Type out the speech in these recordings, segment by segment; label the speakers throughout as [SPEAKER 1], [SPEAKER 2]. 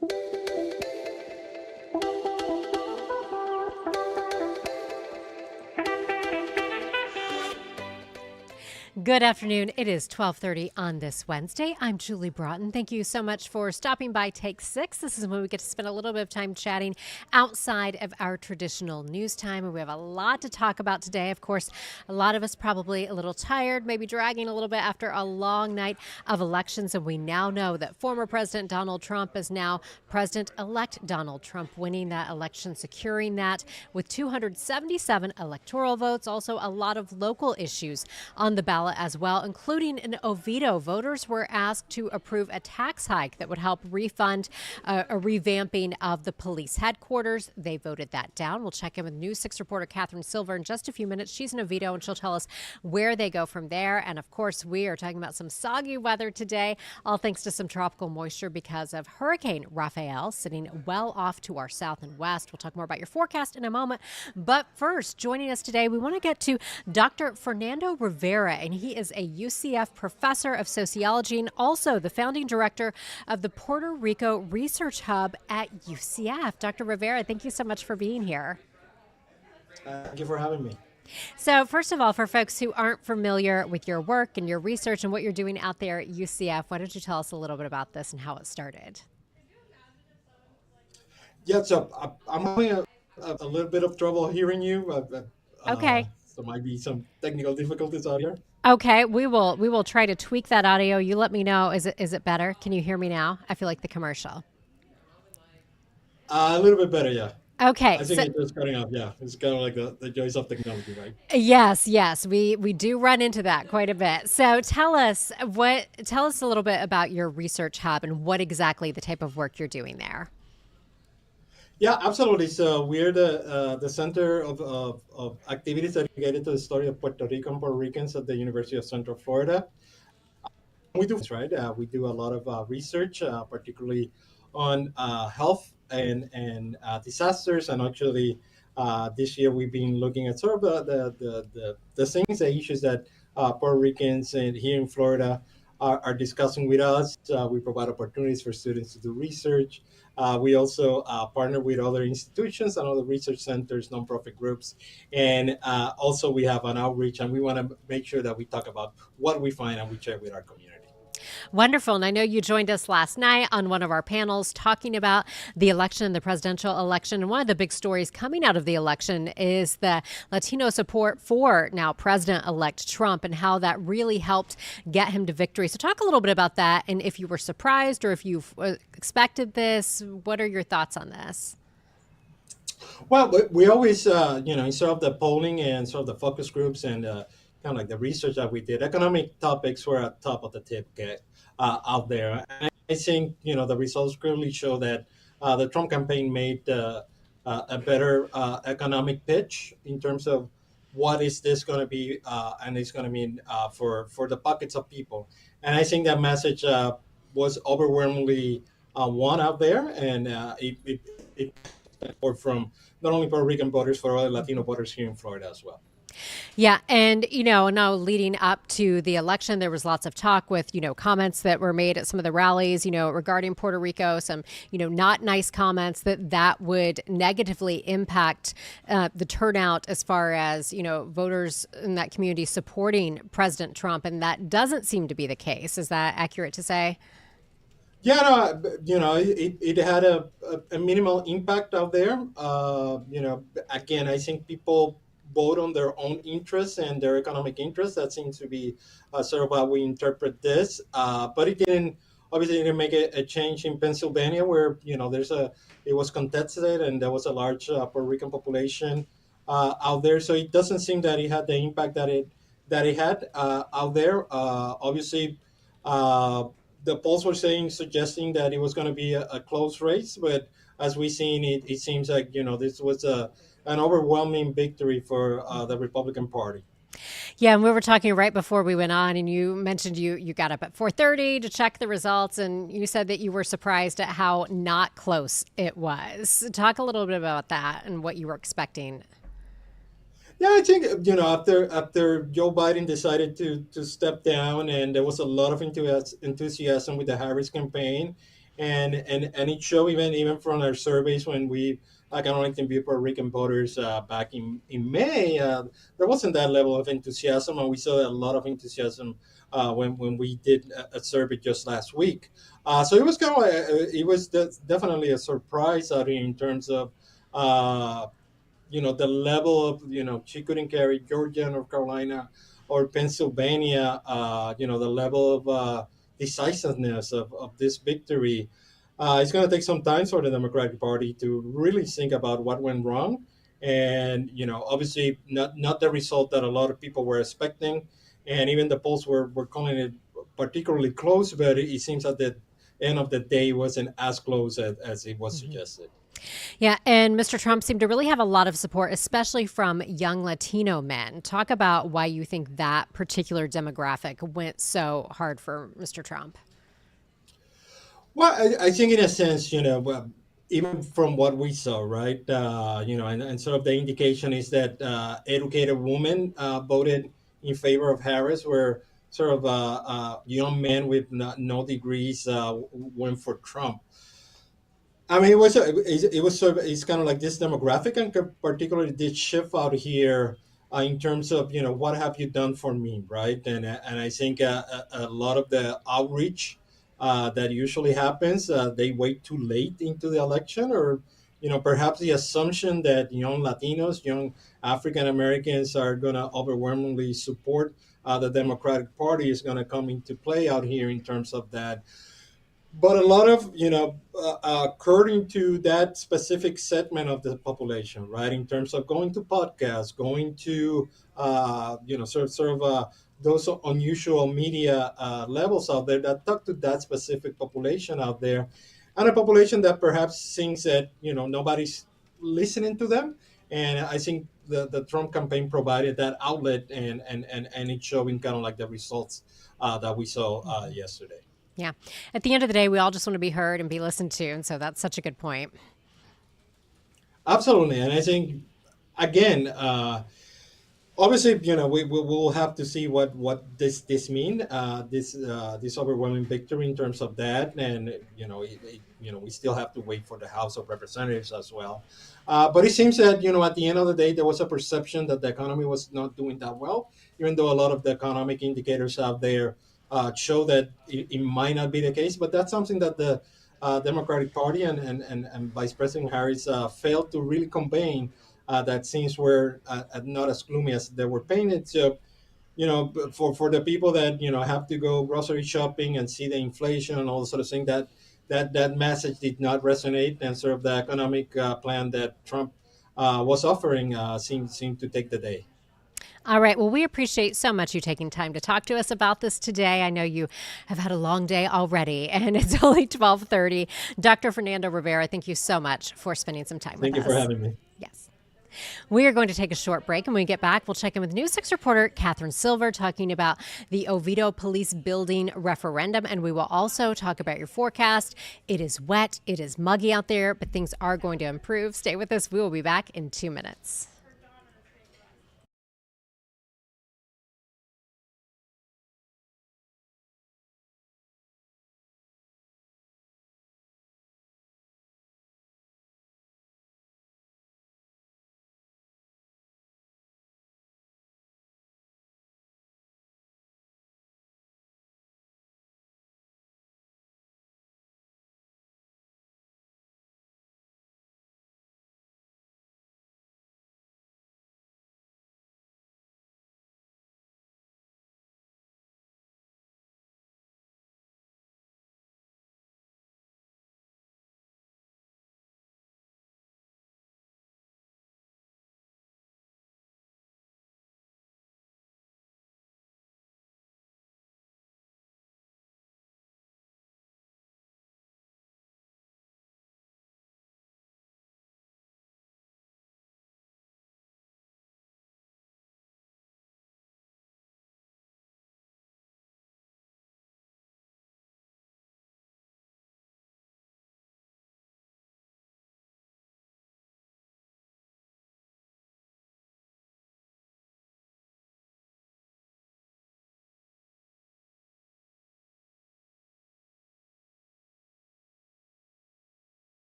[SPEAKER 1] Good afternoon. It is 12:30 on this Wednesday. I'm Julie Broughton. Thank you so much for stopping by Take 6. This is when we get to spend a little bit of time chatting outside of our traditional news time. And we have a lot to talk about today. Of course, a lot of us probably a little tired, maybe dragging a little bit after a long night of elections. And we now know that former President Donald Trump is now President-elect Donald Trump, winning that election, securing that with 277 electoral votes. Also, a lot of local issues on the ballot as well, including in Oviedo. Voters were asked to approve a tax hike that would help refund a revamping of the police headquarters. They voted that down. We'll check in with News 6 reporter Catherine Silver in just a few minutes. She's in Oviedo, and she'll tell us where they go from there. And of course, we are talking about some soggy weather today, all thanks to some tropical moisture because of Hurricane Rafael sitting well off to our south and west. We'll talk more about your forecast in a moment. But first, joining us today, we want to get to Dr. Fernando Rivera, and he is a UCF professor of sociology and also the founding director of the Puerto Rico Research Hub at UCF. Dr. Rivera, thank you so much for being here.
[SPEAKER 2] Thank you for having me.
[SPEAKER 1] So first of all, for folks who aren't familiar with your work and your research and what you're doing out there at UCF, why don't you tell us a little bit about this and how it started?
[SPEAKER 2] Yeah, so I'm having a little bit of trouble hearing you.
[SPEAKER 1] Okay.
[SPEAKER 2] So might be some technical difficulties out here.
[SPEAKER 1] Okay, we will try to tweak that audio. You let me know. Is it better? Can you hear me now? I feel like the commercial.
[SPEAKER 2] A little bit better, yeah.
[SPEAKER 1] Okay.
[SPEAKER 2] I think it's just cutting off. Yeah, it's kind of like the joys of technology, right?
[SPEAKER 1] Yes, we do run into that quite a bit. So tell us a little bit about your research hub and what exactly the type of work you're doing there.
[SPEAKER 2] Yeah, absolutely. So we're the center of activities dedicated to the story of Puerto Rico and Puerto Ricans at the University of Central Florida. We do this, right. We do a lot of research, particularly on health and disasters. And actually, this year we've been looking at sort of the things, the issues that Puerto Ricans and here in Florida are discussing with us. We provide opportunities for students to do research. We also partner with other institutions and other research centers, nonprofit groups, and also we have an outreach, and we want to make sure that we talk about what we find and we share with our community.
[SPEAKER 1] Wonderful. And I know you joined us last night on one of our panels talking about the election, the presidential election. And one of the big stories coming out of the election is the Latino support for now President-elect Trump and how that really helped get him to victory. So talk a little bit about that. And if you were surprised or if you expected this, what are your thoughts on this?
[SPEAKER 2] Well, we always, in sort of the polling and sort of the focus groups and kind of like the research that we did, economic topics were at top of the tip out there. And I think, the results clearly show that the Trump campaign made a better economic pitch in terms of what is this going to be and it's going to mean for the pockets of people. And I think that message was overwhelmingly won out there, and it support from not only Puerto Rican voters, for other Latino voters here in Florida as well.
[SPEAKER 1] Yeah. And, now leading up to the election, there was lots of talk with, comments that were made at some of the rallies, regarding Puerto Rico, some, not nice comments that would negatively impact the turnout as far as, voters in that community supporting President Trump. And that doesn't seem to be the case. Is that accurate to say?
[SPEAKER 2] Yeah, no, it had a minimal impact out there. Again, I think people vote on their own interests and their economic interests. That seems to be sort of how we interpret this. But it didn't make a change in Pennsylvania, where it was contested and there was a large Puerto Rican population out there. So it doesn't seem that it had the impact that it had out there. Obviously, the polls were suggesting that it was going to be a close race, but as we've seen, it seems like this was an overwhelming victory for the Republican Party.
[SPEAKER 1] Yeah, and we were talking right before we went on, and you mentioned you got up at 4:30 to check the results, and you said that you were surprised at how not close it was. Talk a little bit about that and what you were expecting.
[SPEAKER 2] Yeah, I think after Joe Biden decided to step down, and there was a lot of enthusiasm with the Harris campaign, and it showed even from our surveys when we kind of like interviewed Puerto Rican voters back in May, there wasn't that level of enthusiasm, and we saw a lot of enthusiasm when we did a survey just last week. So it was kind of like, it was definitely a surprise out here in terms of the level of she couldn't carry Georgia, North Carolina, or Pennsylvania. The level of decisiveness of this victory. It's going to take some time for the Democratic Party to really think about what went wrong, and obviously not the result that a lot of people were expecting, and even the polls were calling it particularly close, but it seems at the end of the day wasn't as close as it was suggested.
[SPEAKER 1] Yeah, and Mr. Trump seemed to really have a lot of support, especially from young Latino men. Talk about why you think that particular demographic went so hard for Mr. Trump.
[SPEAKER 2] Well, I think in a sense, well, even from what we saw, right? And sort of the indication is that educated women voted in favor of Harris, where sort of young men with no degrees went for Trump. I mean, it was sort of it's kind of like this demographic, and particularly this shift out here in terms of what have you done for me, right? And I think a lot of the outreach that usually happens, they wait too late into the election, or perhaps the assumption that young Latinos, young African Americans are going to overwhelmingly support the Democratic Party is going to come into play out here in terms of that. But a lot of according to that specific segment of the population, right, in terms of going to podcasts, going to those unusual media levels out there that talk to that specific population out there, and a population that perhaps thinks that nobody's listening to them. And I think the Trump campaign provided that outlet, and it's showing kind of like the results that we saw yesterday.
[SPEAKER 1] Yeah. At the end of the day, we all just want to be heard and be listened to. And so that's such a good point.
[SPEAKER 2] Absolutely, and I think again, obviously, we will have to see what this mean this overwhelming victory in terms of that, and we still have to wait for the House of Representatives as well. But it seems that at the end of the day, there was a perception that the economy was not doing that well, even though a lot of the economic indicators out there show that it might not be the case. But that's something that the Democratic Party and Vice President Harris failed to really convey, that things were not as gloomy as they were painted. So, for the people that have to go grocery shopping and see the inflation and all the sort of thing, that message did not resonate, and sort of the economic plan that Trump was offering seemed to take the day.
[SPEAKER 1] All right. Well, we appreciate so much you taking time to talk to us about this today. I know you have had a long day already, and it's only 12:30. Dr. Fernando Rivera, thank you so much for spending some time with
[SPEAKER 2] Thank you for
[SPEAKER 1] us.
[SPEAKER 2] having me.
[SPEAKER 1] Yes. We are going to take a short break, and when we get back, we'll check in with News 6 reporter Catherine Silver talking about the Oviedo Police Building referendum, and we will also talk about your forecast. It is wet, it is muggy out there, but things are going to improve. Stay with us. We will be back in 2 minutes.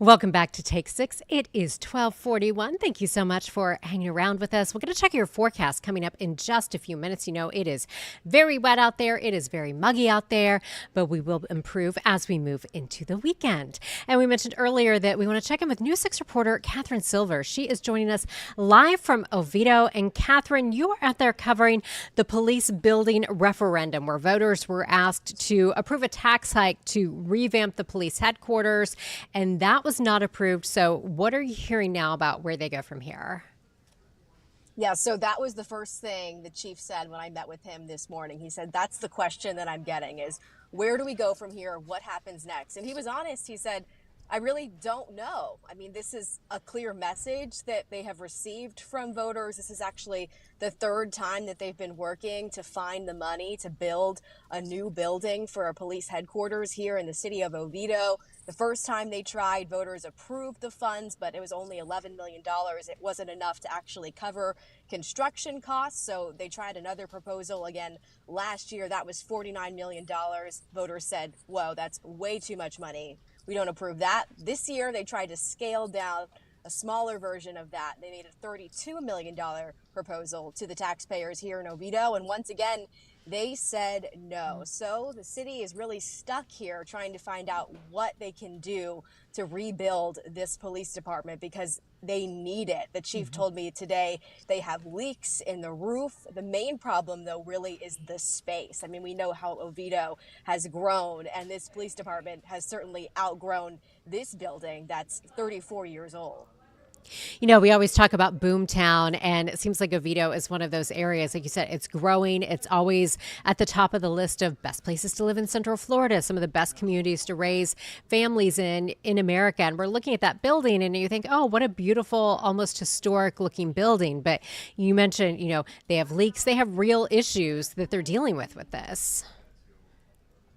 [SPEAKER 1] Welcome back to Take Six. It is 12:41. Thank you so much for hanging around with us. We're going to check your forecast coming up in just a few minutes. You know, it is very wet out there. It is very muggy out there, but we will improve as we move into the weekend. And we mentioned earlier that we want to check in with News 6 reporter Catherine Silver. She is joining us live from Oviedo. And Catherine, you are out there covering the police building referendum, where voters were asked to approve a tax hike to revamp the police headquarters. And that was not approved. So what are you hearing now about where they go from here?
[SPEAKER 3] Yeah, so that was the first thing the chief said when I met with him this morning. He said, that's the question that I'm getting is, where do we go from here? What happens next? And he was honest. He said, I really don't know. I mean, this is a clear message that they have received from voters. This is actually the third time that they've been working to find the money to build a new building for a police headquarters here in the city of Oviedo. The first time they tried, voters approved the funds, but it was only $11 million. It wasn't enough to actually cover construction costs. So they tried another proposal again last year. That was $49 million. Voters said, whoa, that's way too much money. We don't approve that. This year, they tried to scale down a smaller version of that. They made a $32 million proposal to the taxpayers here in Oviedo. And once again, they said no. So the city is really stuck here trying to find out what they can do to rebuild this police department because they need it. The chief told me today they have leaks in the roof. The main problem, though, really is the space. I mean, we know how Oviedo has grown, and this police department has certainly outgrown this building that's 34 years old.
[SPEAKER 1] You know, we always talk about Boomtown, and it seems like Oviedo is one of those areas. Like you said, it's growing. It's always at the top of the list of best places to live in Central Florida, some of the best communities to raise families in America. And we're looking at that building, and you think, oh, what a beautiful, almost historic looking building. But you mentioned, you know, they have leaks. They have real issues that they're dealing with this.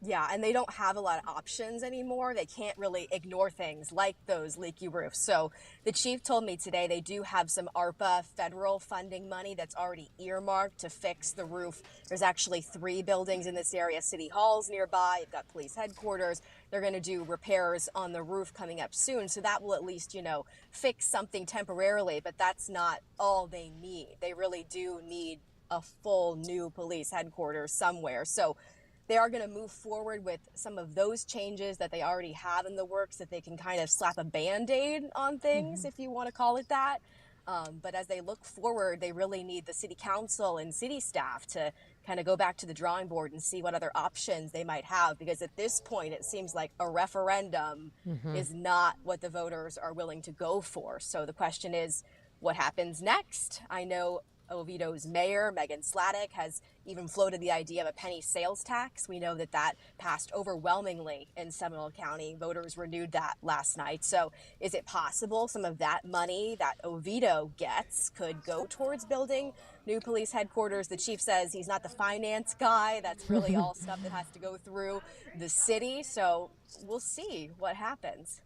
[SPEAKER 3] Yeah, and they don't have a lot of options anymore. They can't really ignore things like those leaky roofs. So the chief told me today they do have some ARPA federal funding money that's already earmarked to fix the roof. There's actually 3 buildings in this area. City Hall's nearby. You've got police headquarters. They're going to do repairs on the roof coming up soon. So that will at least, you know, fix something temporarily. But that's not all they need. They really do need a full new police headquarters somewhere. So they are going to move forward with some of those changes that they already have in the works that they can kind of slap a Band-Aid on things, if you want to call it that. But as they look forward, they really need the city council and city staff to kind of go back to the drawing board and see what other options they might have. Because at this point, it seems like a referendum is not what the voters are willing to go for. So the question is, what happens next? I know Oviedo's mayor, Megan Sladek, has even floated the idea of a penny sales tax. We know that that passed overwhelmingly in Seminole County. Voters renewed that last night. So is it possible some of that money that Oviedo gets could go towards building new police headquarters? The chief says he's not the finance guy. That's really all stuff that has to go through the city. So we'll see what happens.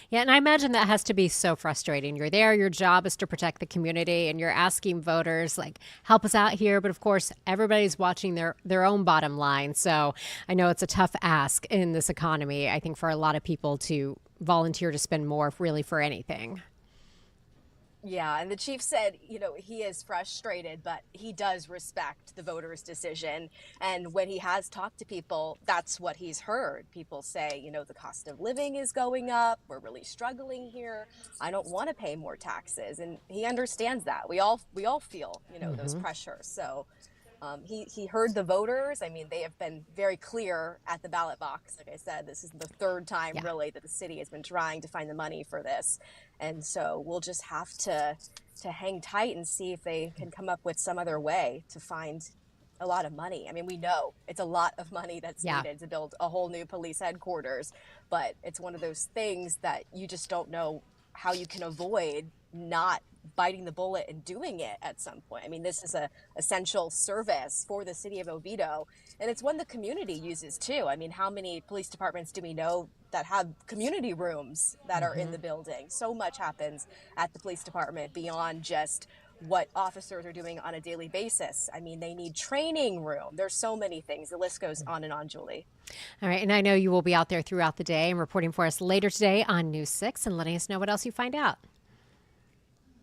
[SPEAKER 1] Yeah, and I imagine that has to be so frustrating. You're there, your job is to protect the community, and you're asking voters, like, help us out here. But of course, everybody's watching their own bottom line. So I know it's a tough ask in this economy, I think, for a lot of people to volunteer to spend more really for anything.
[SPEAKER 3] Yeah, and the chief said, you know, he is frustrated, but he does respect the voters' decision. And when he has talked to people, that's what he's heard. People say, you know, the cost of living is going up. We're really struggling here. I don't want to pay more taxes. And he understands that. We all feel, you know, those pressures. So he heard the voters. I mean, they have been very clear at the ballot box. Like I said, this is the third time really that the city has been trying to find the money for this. And so we'll just have to hang tight and see if they can come up with some other way to find a lot of money. I mean, we know it's a lot of money that's needed to build a whole new police headquarters, but it's one of those things that you just don't know how you can avoid not biting the bullet and doing it at some point. I mean, this is a essential service for the city of Oviedo, and it's one the community uses too. I mean, how many police departments do we know that have community rooms that are in the building? So much happens at the police department beyond just what officers are doing on a daily basis. I mean, they need training room. There's so many things. The list goes on and on, Julie.
[SPEAKER 1] All right. And I know you will be out there throughout the day and reporting for us later today on News 6 and letting us know what else you find out.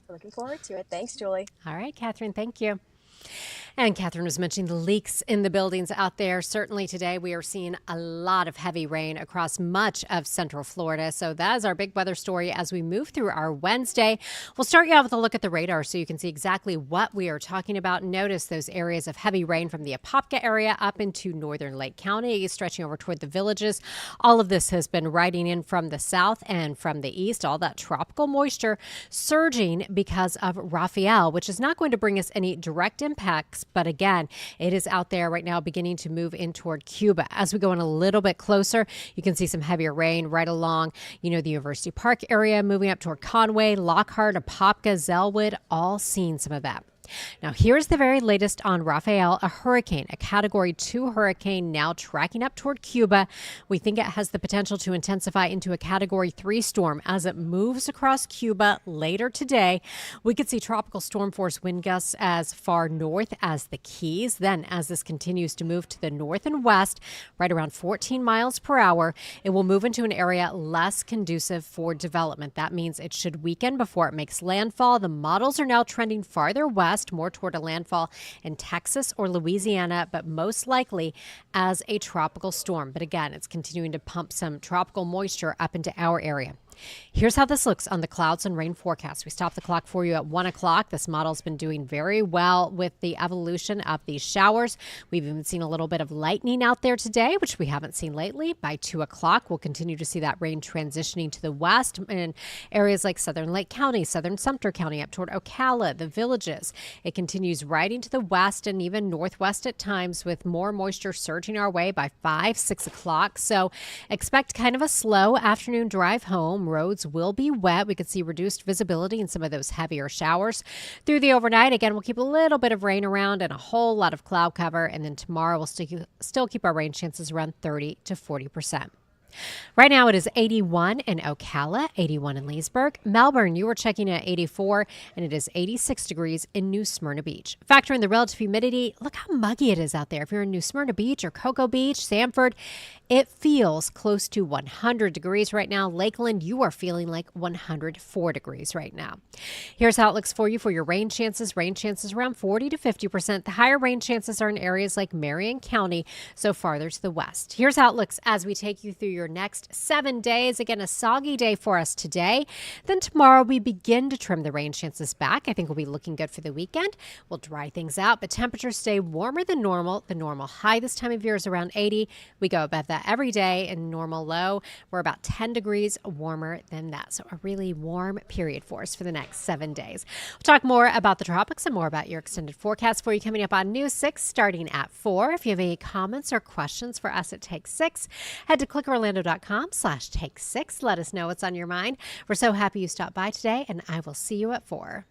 [SPEAKER 3] Looking forward to it. Thanks, Julie.
[SPEAKER 1] All right, Catherine. Thank you. And Catherine was mentioning the leaks in the buildings out there. Certainly today we are seeing a lot of heavy rain across much of Central Florida. So that is our big weather story as we move through our Wednesday. We'll start you out with a look at the radar so you can see exactly what we are talking about. Notice those areas of heavy rain from the Apopka area up into northern Lake County, stretching over toward the villages. All of this has been riding in from the south and from the east. All that tropical moisture surging because of Rafael, which is not going to bring us any direct impacts. But again, it is out there right now beginning to move in toward Cuba. As we go in a little bit closer, you can see some heavier rain right along, the University Park area, moving up toward Conway, Lockhart, Apopka, Zellwood, all seeing some of that. Now, here's the very latest on Rafael, a hurricane, a Category 2 hurricane now tracking up toward Cuba. We think it has the potential to intensify into a Category 3 storm as it moves across Cuba later today. We could see tropical storm force wind gusts as far north as the Keys. Then, as this continues to move to the north and west, right around 14 miles per hour, it will move into an area less conducive for development. That means it should weaken before it makes landfall. The models are now trending farther west, more toward a landfall in Texas or Louisiana, but most likely as a tropical storm. But again, it's continuing to pump some tropical moisture up into our area. Here's how this looks on the clouds and rain forecast. We stopped the clock for you at 1 o'clock. This model's been doing very well with the evolution of these showers. We've even seen a little bit of lightning out there today, which we haven't seen lately. By 2 o'clock, we'll continue to see that rain transitioning to the west in areas like southern Lake County, southern Sumter County, up toward Ocala, the villages. It continues riding to the west and even northwest at times, with more moisture surging our way by 5, 6 o'clock. So expect kind of a slow afternoon drive home. Roads will be wet. We could see reduced visibility in some of those heavier showers through the overnight. Again, we'll keep a little bit of rain around and a whole lot of cloud cover. And then tomorrow we'll still keep our rain chances around 30 to 40%. Right now it is 81 in Ocala, 81 in Leesburg. Melbourne, you were checking at 84, and it is 86 degrees in New Smyrna Beach. Factor in the relative humidity. Look how muggy it is out there. If you're in New Smyrna Beach or Cocoa Beach, Sanford, it feels close to 100 degrees right now. Lakeland, you are feeling like 104 degrees right now. Here's how it looks for you for your rain chances. Rain chances around 40 to 50%. The higher rain chances are in areas like Marion County, so farther to the west. Here's how it looks as we take you through your next 7 days. Again, a soggy day for us today. Then tomorrow we begin to trim the rain chances back. I think we'll be looking good for the weekend. We'll dry things out, but temperatures stay warmer than normal. The normal high this time of year is around 80. We go above that every day, and normal low, we're about 10 degrees warmer than that. So a really warm period for us for the next 7 days. We'll talk more about the tropics and more about your extended forecast for you coming up on News 6 starting at 4. If you have any comments or questions for us at Take 6, head to clickorlando.com/Take 6. Let us know what's on your mind. We're so happy you stopped by today, and I will see you at 4.